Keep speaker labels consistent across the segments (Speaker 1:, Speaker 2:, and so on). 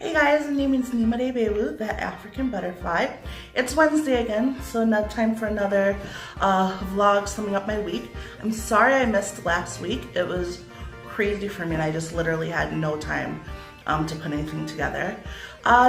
Speaker 1: Hey guys, my name is Nima Bewu, the African butterfly. It's Wednesday again, so now time for another vlog summing up my week. I'm sorry I missed last week. It was crazy for me and I just literally had no time to put anything together.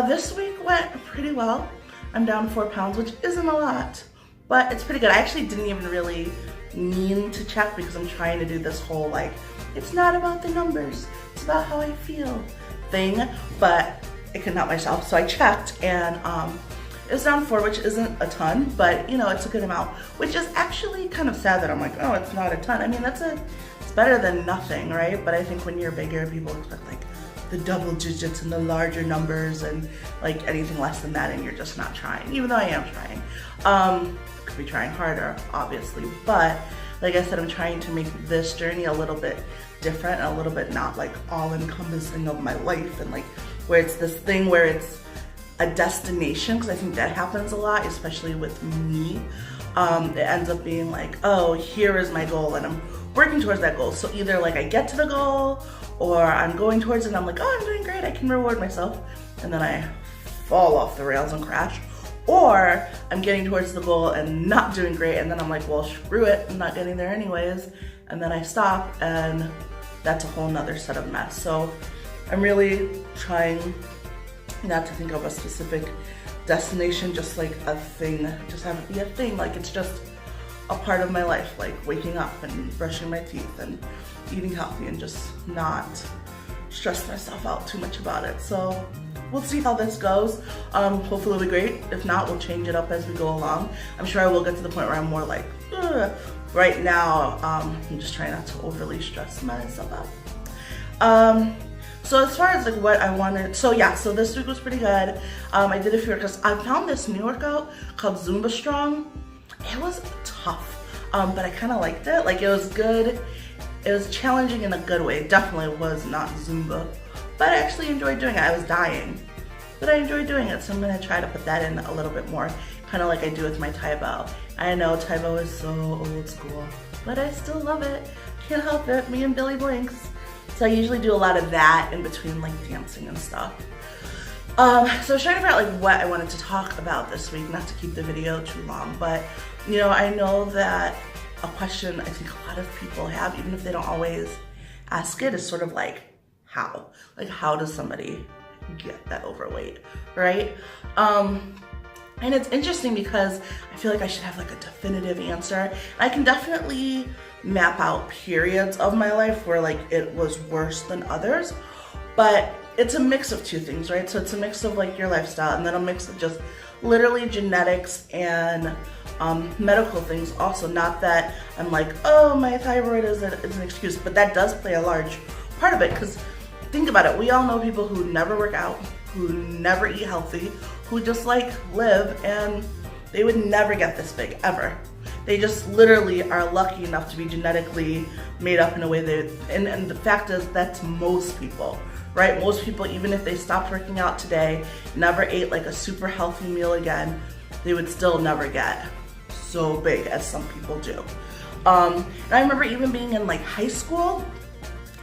Speaker 1: This week went pretty well. I'm down 4 pounds, which isn't a lot, but it's pretty good. I actually didn't even really mean to check because I'm trying to do this whole like, it's not about the numbers, it's about how I feel thing, but I couldn't help myself, so I checked and it was down 4, which isn't a ton, but you know, it's a good amount, which is actually kind of sad that I'm like, oh, it's not a ton. I mean, it's better than nothing, right? But I think when you're bigger, people expect like the double digits and the larger numbers and like anything less than that, and you're just not trying, even though I am trying. Could be trying harder, obviously, but like I said, I'm trying to make this journey a little bit different and a little bit not like all encompassing of my life and like where it's this thing where it's a destination, because I think that happens a lot, especially with me. It ends up being like, oh, here is my goal and I'm working towards that goal. So either like I get to the goal or I'm going towards it and I'm like, oh, I'm doing great, I can reward myself. And then I fall off the rails and crash. Or I'm getting towards the goal and not doing great, and then I'm like, well, screw it, I'm not getting there anyways. And then I stop, and that's a whole nother set of mess. So I'm really trying not to think of a specific destination, just like a thing, just have it be a thing. Like it's just a part of my life, like waking up and brushing my teeth and eating healthy and just not stress myself out too much about it. So we'll see how this goes. Hopefully it'll be great. If not, we'll change it up as we go along. I'm sure I will get to the point where I'm more like, ugh. Right now, I'm just trying not to overly stress myself out. So as far as like what I wanted, so this week was pretty good. I did a few workouts. I found this new workout called Zumba Strong. It was tough, but I kind of liked it. Like it was good. It was challenging in a good way. It definitely was not Zumba, but I actually enjoyed doing it. I was dying, but I enjoyed doing it. So I'm gonna try to put that in a little bit more, kind of like I do with my Thai bow. I know Thai bow is so old school, but I still love it. Can't help it, me and Billy Blinks. So I usually do a lot of that in between like dancing and stuff. So I was trying to figure out like what I wanted to talk about this week, not to keep the video too long, but you know, I know that a question I think a lot of people have, even if they don't always ask it, is sort of like, how? Like how does somebody get that overweight, right? And it's interesting because I feel like I should have like a definitive answer. I can definitely map out periods of my life where like it was worse than others, but it's a mix of two things, right? So it's a mix of like your lifestyle and then a mix of just literally genetics and medical things also. Not that I'm like, oh, my thyroid is an excuse, but that does play a large part of it, because think about it, we all know people who never work out, who never eat healthy, who just like live, and they would never get this big, ever. They just literally are lucky enough to be genetically made up in a way that, and the fact is that's most people, right? Most people, even if they stopped working out today, never ate like a super healthy meal again, they would still never get so big as some people do. And I remember even being in like high school,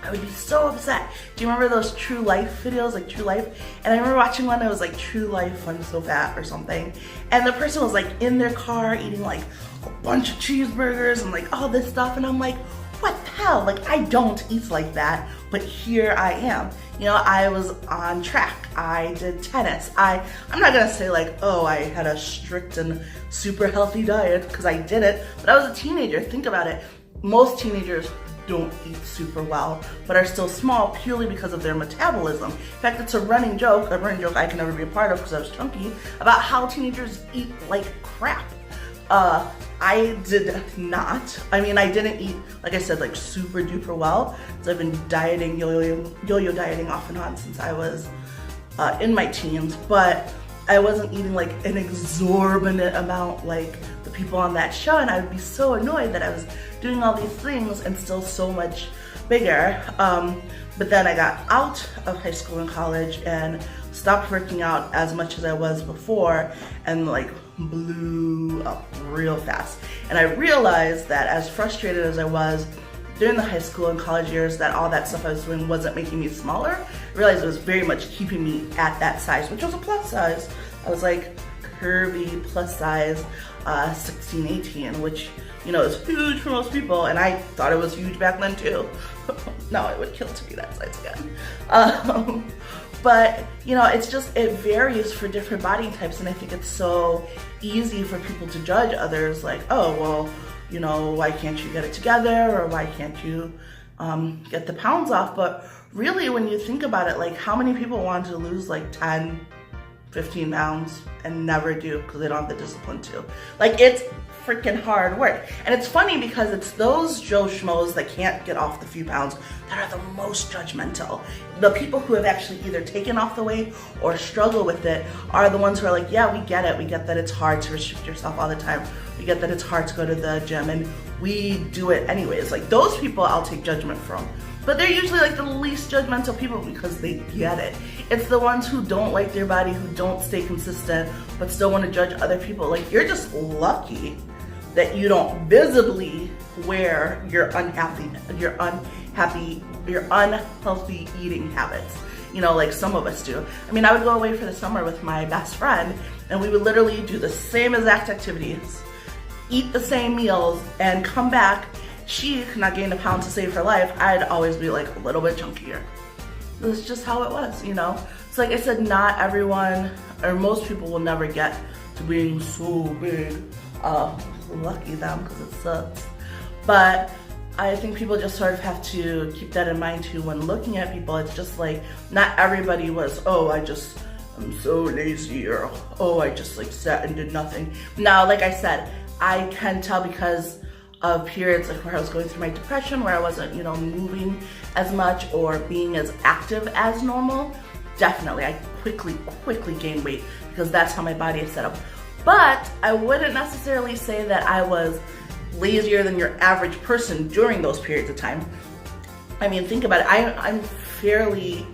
Speaker 1: I would be so upset. Do you remember those True Life videos, like True Life? And I remember watching one that was like True Life, I'm so fat or something. And the person was like in their car eating like a bunch of cheeseburgers and like all this stuff. And I'm like, what the hell? Like I don't eat like that, but here I am. You know, I was on track, I did tennis. I'm not gonna say like, oh, I had a strict and super healthy diet, because I didn't, but I was a teenager. Think about it. Most teenagers don't eat super well, but are still small purely because of their metabolism. In fact, it's a running joke I can never be a part of because I was chunky, about how teenagers eat like crap. I did not. I mean, I didn't eat, like I said, like super duper well. So I've been dieting, yo-yo dieting off and on since I was in my teens, but I wasn't eating like an exorbitant amount like the people on that show, and I would be so annoyed that I was doing all these things and still so much bigger. But then I got out of high school and college and stopped working out as much as I was before, and like blew up real fast. And I realized that as frustrated as I was during the high school and college years that all that stuff I was doing wasn't making me smaller. I realized it was very much keeping me at that size, which was a plus size. I was like curvy plus size 16, 18, which, you know, is huge for most people, and I thought it was huge back then too. No, it would kill to be that size again. But, you know, it's just, it varies for different body types, and I think it's so easy for people to judge others like, oh, well, you know, why can't you get it together, or why can't you get the pounds off? But really, when you think about it, like, how many people want to lose like 10, 15 pounds and never do because they don't have the discipline to? Like, it's freaking hard work. And it's funny because it's those Joe Schmoes that can't get off the few pounds that are the most judgmental. The people who have actually either taken off the weight or struggle with it are the ones who are like, yeah, we get it. We get that it's hard to restrict yourself all the time. We get that it's hard to go to the gym, and we do it anyways. Like, those people I'll take judgment from. But they're usually like the least judgmental people because they get it. It's the ones who don't like their body, who don't stay consistent, but still want to judge other people. Like, you're just lucky that you don't visibly wear your unhealthy eating habits. You know, like some of us do. I mean, I would go away for the summer with my best friend, and we would literally do the same exact activities, eat the same meals, and come back. She could not gain a pound to save her life. I'd always be like a little bit chunkier. That's just how it was, you know? So like I said, not everyone, or most people will never get to being so big. Lucky them, because it sucks. But I think people just sort of have to keep that in mind too when looking at people. It's just like, not everybody was, oh, I'm so lazy, or oh, I just like sat and did nothing. Now, like I said, I can tell because of periods like where I was going through my depression, where I wasn't, you know, moving as much or being as active as normal. Definitely, I quickly gained weight because that's how my body is set up. But I wouldn't necessarily say that I was lazier than your average person during those periods of time. I mean, think about it. I'm fairly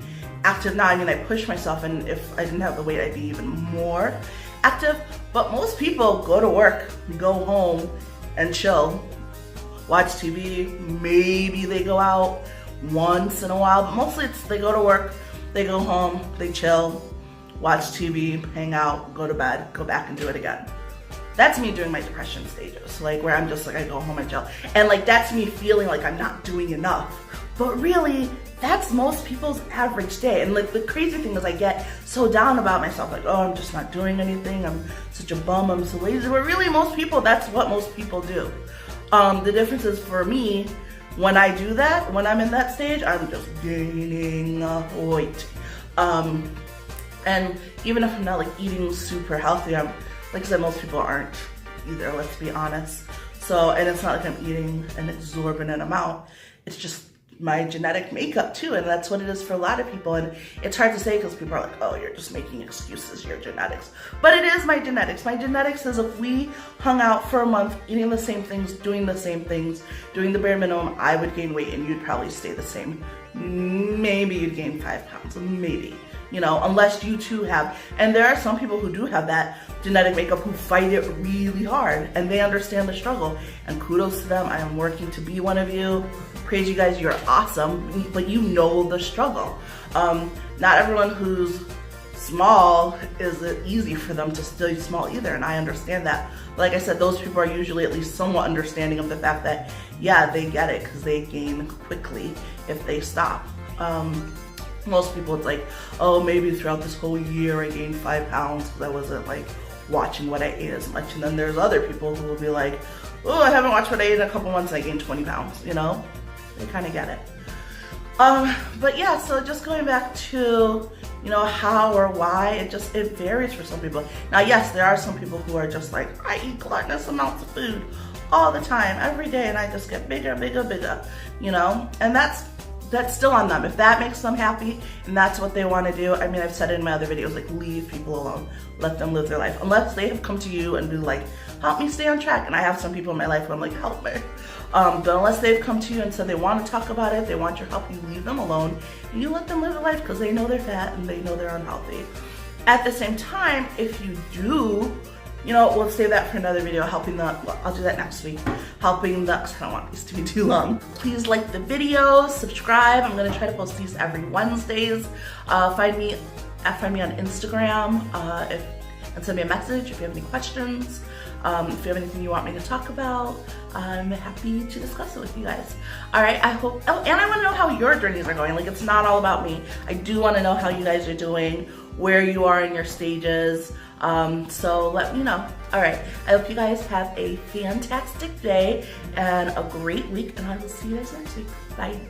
Speaker 1: active now. I mean, I push myself, and if I didn't have the weight, I'd be even more active. But most people go to work, go home, and chill, watch TV. Maybe they go out once in a while, but mostly it's they go to work, they go home, they chill, watch TV, hang out, go to bed, go back and do it again. That's me during my depression stages, like where I'm just like, I go home and chill. And like, that's me feeling like I'm not doing enough. But really, that's most people's average day. And like, the crazy thing is I get so down about myself, like, oh, I'm just not doing anything, I'm such a bum, I'm so lazy. But really, most people, that's what most people do. The difference is for me, when I do that, when I'm in that stage, I'm just gaining weight. And even if I'm not like eating super healthy, like I said, most people aren't either, let's be honest. So, and it's not like I'm eating an exorbitant amount. It's just my genetic makeup too, and that's what it is for a lot of people. And it's hard to say because people are like, oh, you're just making excuses, your genetics. But it is my genetics. My genetics is if we hung out for a month eating the same things, doing the same things, doing the bare minimum, I would gain weight and you'd probably stay the same. Maybe you'd gain 5 pounds, maybe. You know, unless you too have, and there are some people who do have that genetic makeup who fight it really hard and they understand the struggle, and kudos to them. I am working to be one of you. Praise you guys, you're awesome, but you know the struggle. Not everyone who's small is it easy for them to stay small either, and I understand that. Like I said, those people are usually at least somewhat understanding of the fact that, yeah, they get it because they gain quickly if they stop. Most people, it's like, oh, maybe throughout this whole year I gained 5 pounds because I wasn't like watching what I ate as much. And then there's other people who will be like, oh, I haven't watched what I ate in a couple months, I gained 20 pounds, you know? They kind of get it. But yeah, so just going back to, you know, how or why, it varies for some people. Now, yes, there are some people who are just like, I eat gluttonous amounts of food all the time, every day, and I just get bigger, you know? And that's still on them. If that makes them happy and that's what they want to do, I mean, I've said it in my other videos, like, leave people alone. Let them live their life. Unless they have come to you and be like, help me stay on track. And I have some people in my life where I'm like, help me. But unless they've come to you and said they want to talk about it, they want your help, you leave them alone and you let them live their life because they know they're fat and they know they're unhealthy. At the same time, if you do you know, we'll save that for another video, well, I'll do that next week, because I don't want these to be too long. Please like the video, subscribe. I'm gonna try to post these every Wednesdays. Find me on Instagram and send me a message if you have any questions. If you have anything you want me to talk about, I'm happy to discuss it with you guys. All right, I hope, oh, and I wanna know how your journeys are going. Like, it's not all about me. I do wanna know how you guys are doing, where you are in your stages. So let me know. All right, I hope you guys have a fantastic day and a great week, and I will see you guys next week. Bye.